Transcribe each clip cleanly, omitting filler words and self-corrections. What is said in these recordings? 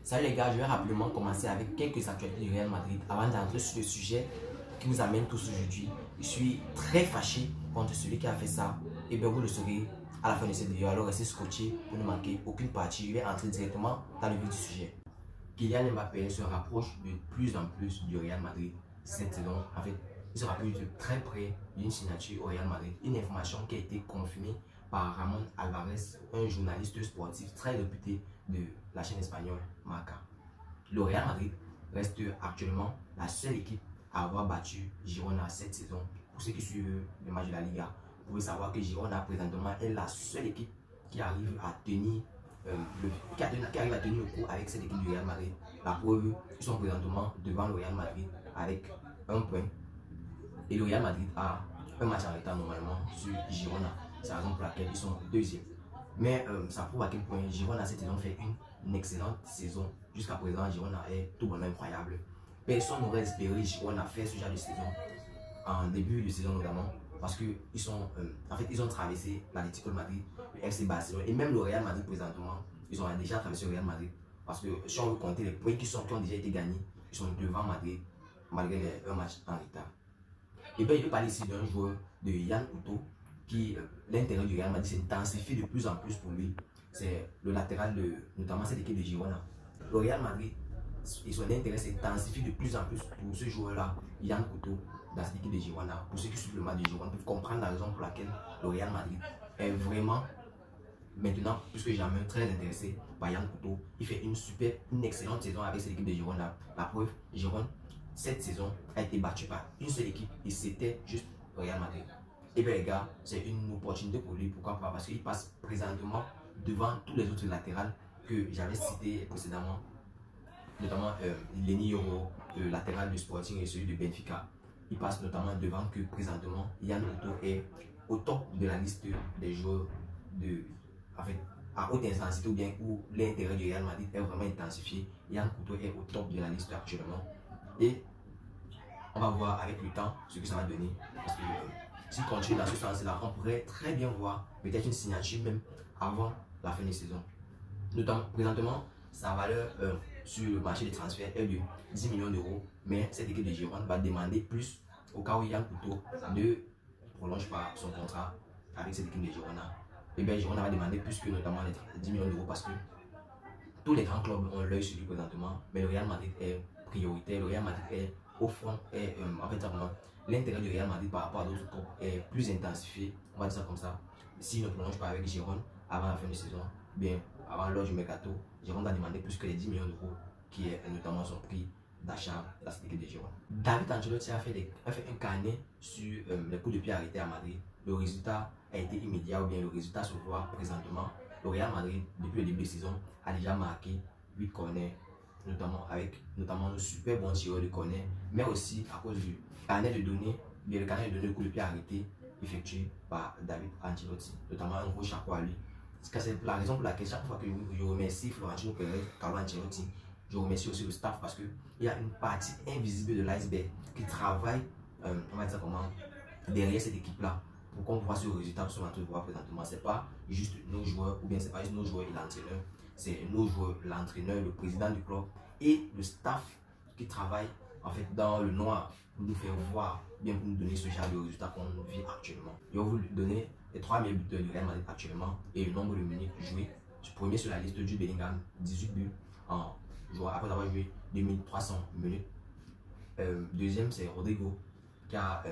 Salut les gars, je vais rapidement commencer avec quelques actualités du Real Madrid avant d'entrer sur le sujet qui nous amène tous aujourd'hui. Je suis très fâché contre celui qui a fait ça et bien vous le saurez à la fin de cette vidéo. Alors restez scotché pour ne manquer aucune partie. Je vais entrer directement dans le vif du sujet. Kylian Mbappé se rapproche de plus en plus du Real Madrid cette saison. En fait, il se rapproche de très près d'une signature au Real Madrid. Une information qui a été confirmée par Ramon Alvarez, un journaliste sportif très réputé de la chaîne espagnole Marca. Le Real Madrid reste actuellement la seule équipe à avoir battu Girona cette saison. Pour ceux qui suivent le match de la Liga, vous pouvez savoir que Girona présentement est la seule équipe qui arrive à tenir le coup avec cette équipe du Real Madrid. La preuve, ils sont présentement devant le Real Madrid avec un point. Et le Real Madrid a un match en retard normalement sur Girona. C'est la raison pour laquelle ils sont deuxième. Mais ça prouve à quel point Girona cette saison fait une excellente saison. Jusqu'à présent, Girona est tout bonnement incroyable. Personne n'aurait espéré Girona faire ce genre de saison en début de saison notamment. Parce qu'ils ils ont traversé l'Atlético de Madrid, le FC Barcelone et même le Real Madrid présentement. Ils ont déjà traversé le Real Madrid. Parce que si on veut compter les points qui ont déjà été gagnés, ils sont devant Madrid malgré un match en retard. Et bien, il peut parler ici d'un joueur de Yan Couto qui, l'intérêt du Real Madrid s'intensifie de plus en plus pour lui. C'est le latéral de notamment cette équipe de Girona. Le Real Madrid, et son intérêt s'intensifie de plus en plus pour ce joueur-là, Yan Couto, dans cette équipe de Girona. Pour ceux qui suivent le match de Girona, peuvent comprendre la raison pour laquelle le Real Madrid est vraiment, maintenant, plus que jamais, très intéressé par Yan Couto. Il fait une excellente saison avec cette équipe de Girona. La preuve, Girona, cette saison a été battue par une seule équipe et c'était juste Real Madrid. Et bien les gars, c'est une opportunité pour lui, pourquoi pas? Parce qu'il passe présentement devant tous les autres latérales que j'avais cités précédemment, notamment Lenny Yoro, le latéral du Sporting et celui de Benfica. Il passe notamment devant que présentement Yan Couto est au top de la liste des joueurs à haute intensité ou bien où l'intérêt du Real Madrid est vraiment intensifié. Yan Couto est au top de la liste actuellement. Et on va voir avec le temps ce que ça va donner. Parce que s'il continue dans ce sens-là, on pourrait très bien voir peut-être une signature même avant la fin de saison. Notamment, présentement, sa valeur sur le marché des transferts est de 10 millions d'euros. Mais cette équipe de Girona va demander plus au cas où Yan Couto ne prolonge pas son contrat avec cette équipe de Girona. Et bien Girona va demander plus que notamment les 10 millions d'euros parce que tous les grands clubs ont l'œil sur lui présentement. Mais le Real Madrid est prioritaire. Le Real Madrid est au fond, l'intérêt du Real Madrid par rapport à d'autres clubs est plus intensifié, on va dire ça comme ça. S'il ne prolonge pas avec Girona avant la fin de saison, bien avant l'heure du mercato, Girona va demander plus que les 10 millions d'euros qui est notamment son prix d'achat de cette équipe de Girona. David Ancelotti a fait un carnet sur les coups de pied arrêtés à Madrid. Le résultat a été immédiat ou bien le résultat se voit présentement. Le Real Madrid, depuis le début de saison, a déjà marqué 8 corners, notamment avec le super bon tireur de corner, mais aussi à cause du carnet de données, le carnet de données de coups de pied arrêtés effectué par David Ancelotti, notamment un gros chapeau à lui. C'est la raison pour laquelle chaque fois que je remercie Florentino Pérez, Carlo Ancelotti, je remercie aussi le staff parce qu'il y a une partie invisible de l'iceberg qui travaille, on va dire comment, derrière cette équipe-là. Pour qu'on voit ce résultat que sont en train de voir présentement, c'est pas juste nos joueurs, ou bien c'est pas juste nos joueurs et l'entraîneur, c'est nos joueurs, l'entraîneur, le président du club et le staff qui travaille en fait dans le noir pour nous faire voir, bien pour nous donner ce genre de résultats qu'on vit actuellement. Je vais vous donner les 3 meilleurs buteurs du Real Madrid actuellement et le nombre de minutes jouées. Premier sur la liste du Bellingham, 18 buts après avoir joué 2300 minutes. Deuxième c'est Rodrigo qui a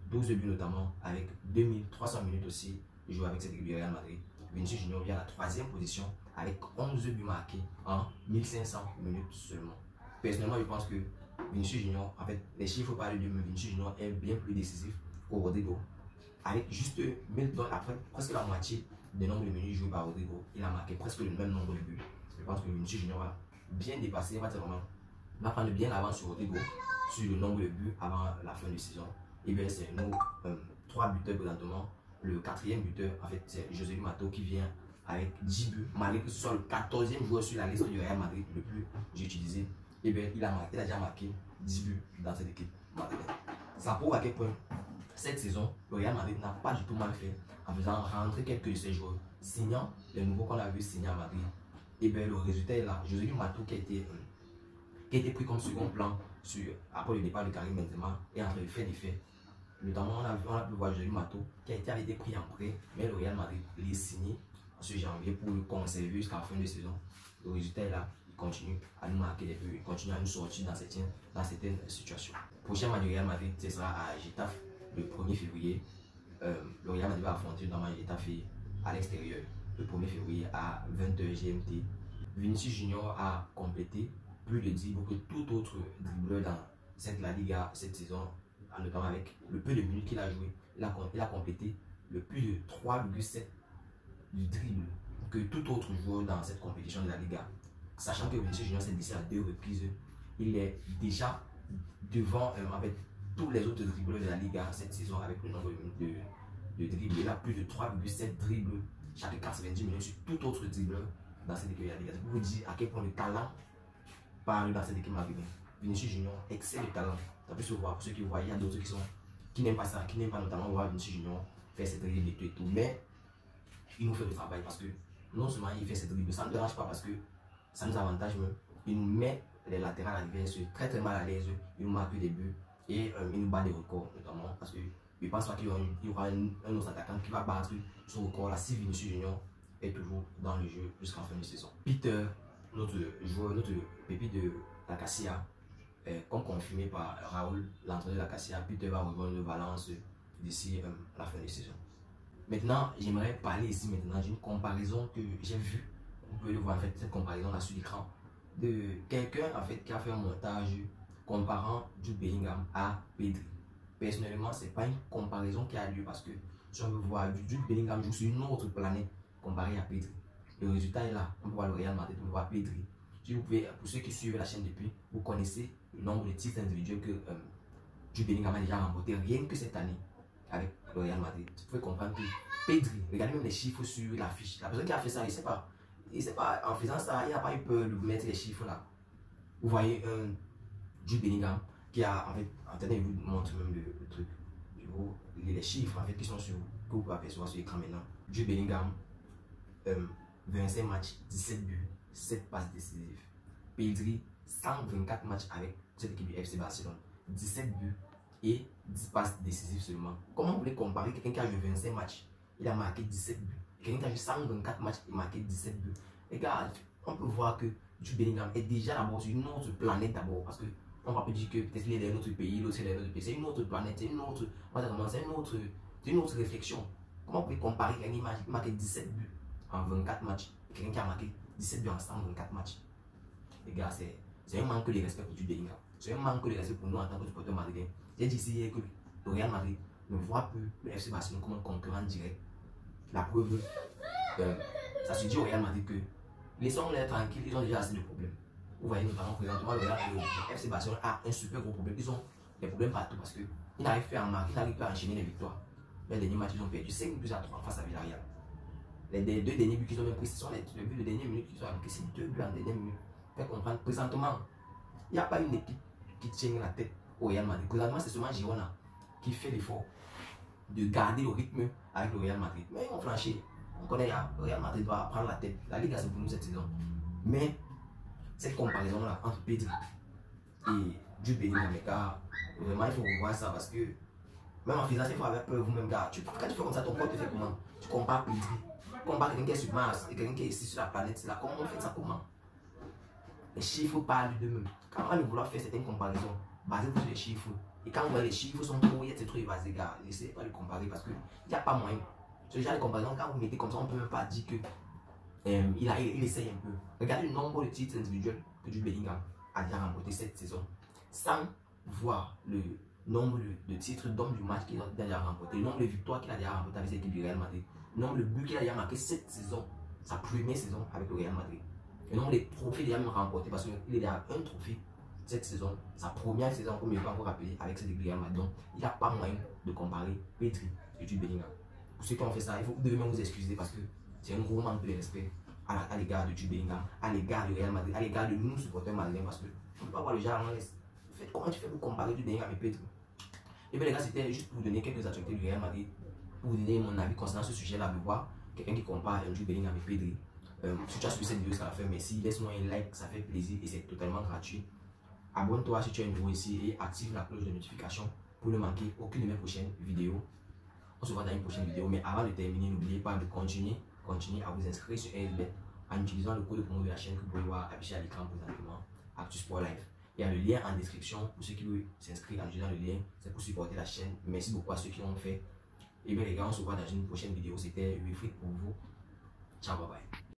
12 buts notamment avec 2300 minutes aussi joué avec cette équipe du Real Madrid. Vinicius Junior vient à la 3e position avec 11 buts marqués en 1500 minutes seulement. Personnellement, je pense que Vinicius Junior, en fait, les chiffres parlent de Vinicius Junior est bien plus décisif qu'au Rodrigo. Avec juste après presque la moitié des nombres de minutes joués par Rodrigo, il a marqué presque le même nombre de buts. Je pense que Vinicius Junior va bien dépasser, va prendre bien l'avance sur Rodrigo sur le nombre de buts avant la fin de saison. Et bien, c'est nos 3 buteurs présentement. Le 4e buteur, en fait, c'est José Mato qui vient avec 10 buts, malgré que ce soit le 14e joueur sur la liste du Real Madrid le plus utilisé. Et bien, il a déjà marqué 10 buts dans cette équipe madridienne. Ça prouve à quel point cette saison, le Real Madrid n'a pas du tout mal fait en faisant rentrer quelques de ses joueurs, signant les nouveaux qu'on a vu signer à Madrid. Et bien le résultat est là. Josélu Mato qui a été pris comme second plan après le départ de Karim Benzema et entre les faits des faits. Notamment, on a pu voir Josélu Mato qui avait été pris en prêt, mais le Real Madrid l'a signé en ce janvier pour le conserver jusqu'à la fin de saison. Le résultat est là. Il continue à nous marquer des buts, il continue à nous sortir dans certaines situations. Prochain match du Real Madrid, ce sera à Getafe le 1er février. Le Real Madrid va affronter notamment Getafe à l'extérieur le 1er février à 20h GMT. Vinicius Junior a complété plus de dribbles que tout autre dribbleur dans cette La Liga cette saison, notamment avec le peu de minutes qu'il a joué. Il a complété le plus de 3,7 du dribble que tout autre joueur dans cette compétition de la Liga. Sachant que Vinicius Junior s'est blessé à 2 reprises, il est déjà devant avec tous les autres dribbleurs de la Liga cette saison avec le nombre de dribbles. Il a plus de 3,7 dribbles chaque 90 minutes sur tout autre dribbleur dans cette équipe de la Liga. C'est pour vous dire à quel point le talent parle dans cette équipe madrilène. Vinicius Junior excelle le talent. Ça peut se voir pour ceux qui voient, il y a d'autres qui n'aiment pas ça, qui n'aiment pas notamment voir Vinicius Junior faire ses dribbles et tout. Mais il nous fait le travail parce que non seulement il fait ses dribbles, ça ne dérange pas parce que ça nous avantage même. Il nous met les latérales adverses très très mal à l'aise, il nous marque des buts et il nous bat des records notamment parce que je ne pense pas qu'il y aura un autre attaquant qui va battre ce record là si Vinicius Junior est toujours dans le jeu jusqu'à la fin de saison. Peter, notre joueur, notre pépite de la Cassia, comme confirmé par Raoul, l'entraîneur de la Cassia, Peter va rejoindre le Valence d'ici la fin de saison. Maintenant, j'aimerais parler ici maintenant d'une comparaison que j'ai vue. Vous pouvez le voir en fait, cette comparaison là sur l'écran de quelqu'un en fait qui a fait un montage comparant Jude Bellingham à Pedri. Personnellement, c'est pas une comparaison qui a lieu parce que si on veut voir Jude Bellingham joue sur une autre planète comparé à Pedri. Le résultat est là. On peut voir le Real Madrid, on peut voir Pedri. Si vous pouvez, pour ceux qui suivent la chaîne depuis, vous connaissez le nombre de titres individuels que Jude Bellingham a déjà remporté rien que cette année avec le Real Madrid. Vous pouvez comprendre que Pedri, regardez même les chiffres sur l'affiche. La personne qui a fait ça, il ne sait pas, en faisant ça, il n'a pas eu peur de vous mettre les chiffres là. Vous voyez Jude Bellingham qui a, en fait, attendez, je vous montre même le truc. Les chiffres en fait qui sont sur, que vous pouvez apercevoir sur l'écran maintenant. Jude Bellingham, 25 matchs, 17 buts, 7 passes décisives. Pedri, 124 matchs avec cette équipe du FC Barcelone, 17 buts et 10 passes décisives seulement. Comment vous voulez comparer quelqu'un qui a joué 25 matchs, il a marqué 17 buts, quelqu'un qui a joué 124 matchs, il a marqué 17 buts. Les gars, on peut voir que Jude Bellingham est déjà d'abord sur une autre planète d'abord, parce que on va pas dire que peut-être il est dans un autre pays, l'autre est dans un autre pays, c'est une autre planète, c'est une autre réflexion. Comment vous pouvez comparer quelqu'un qui a marqué 17 buts en 24 matchs et quelqu'un qui a marqué 17 buts en 124 matchs? Les gars, c'est un manque de respect pour Jude Bellingham. C'est un manque de respect pour nous en tant que supporters madrilènes. J'ai dit ici que le Real Madrid ne voit plus le FC Barcelone comme un concurrent direct. La preuve, ça se dit au Real Madrid que laissons-les tranquilles, ils ont déjà assez de problèmes. Vous voyez notamment présentement le FC Barcelone a un super gros problème. Ils ont des problèmes partout parce qu'ils n'arrivent pas à marquer, ils n'arrivent pas à enchaîner les victoires. Les derniers matchs, ils ont perdu 5 buts à 3 face à Villarreal. Les 2 derniers buts qu'ils ont même pris, ce sont les buts de dernière minute qu'ils ont appliqués. C'est 2 buts en dernière minute. Fait comprendre, présentement, il n'y a pas une équipe qui tient la tête au Real Madrid. Présentement, c'est seulement Girona qui fait l'effort de garder le rythme avec le Real Madrid. Mais ils vont flancher. On connaît, le Real Madrid doit prendre la tête. La Liga, c'est pour nous cette saison. Mais cette comparaison-là entre Pedri et Jude Bellingham, les gars, vraiment, il faut revoir ça parce que même en faisant ça, il faut avoir peur vous-même, gars. Quand tu fais comme ça, ton corps te fait comment? Tu compares Pedri, tu compares quelqu'un qui est sur Mars et quelqu'un qui est ici sur la planète. Là, comment on fait ça? Comment? Les chiffres parlent d'eux-mêmes. Quand on va vouloir faire certaines comparaisons, basez-vous sur les chiffres. Et quand vous voyez les chiffres sont trop, il y a ces trucs évasés, gars. N'essayez pas de comparer parce qu'il n'y a pas moyen. Ce genre de comparaison, quand vous mettez comme ça, on ne peut même pas dire que il essaye un peu. Regardez le nombre de titres individuels que Jude Bellingham a déjà remporté cette saison, sans voir le nombre de titres d'homme du match qu'il a déjà remporté, le nombre de victoires qu'il a déjà remporté avec l'équipe du Real Madrid, le nombre de buts qu'il a déjà marqué cette saison, sa première saison avec le Real Madrid, le nombre de trophées déjà remportés parce qu'il a déjà un trophée cette saison, sa première saison, comme il ne pas vous rappeler, avec cette équipe du Real Madrid. Donc, il n'y a pas moyen de comparer Pedri et Jude Bellingham. Pour ceux qui ont fait ça, vous devez même vous excuser parce que c'est un gros manque de respect à l'égard de Jude Bellingham, à l'égard du Real Madrid, à l'égard de nous, supporters madrilènes, parce que on ne peut pas voir le genre en laisse. Comment tu fais pour comparer Jude Bellingham et Pedri? Et bien les gars, c'était juste pour vous donner quelques actualités du Real Madrid, pour vous donner mon avis concernant ce sujet-là, de voir quelqu'un qui compare Jude Bellingham et Pedri. Si tu as suivi cette vidéo jusqu'à la fin, merci. Laisse-moi un like, ça fait plaisir et c'est totalement gratuit. Abonne-toi si tu es nouveau ici et active la cloche de notification pour ne manquer aucune de mes prochaines vidéos. On se voit dans une prochaine vidéo, mais avant de terminer, n'oubliez pas de continuer à vous inscrire sur ASBet en utilisant le code de promo de la chaîne que vous pouvez voir affiché à l'écran présentement, Actu Sport Live. Il y a le lien en description pour ceux qui veulent s'inscrire en utilisant le lien, c'est pour supporter la chaîne. Merci beaucoup à ceux qui l'ont fait. Et bien les gars, on se voit dans une prochaine vidéo. C'était Wilfried pour vous. Ciao, bye bye.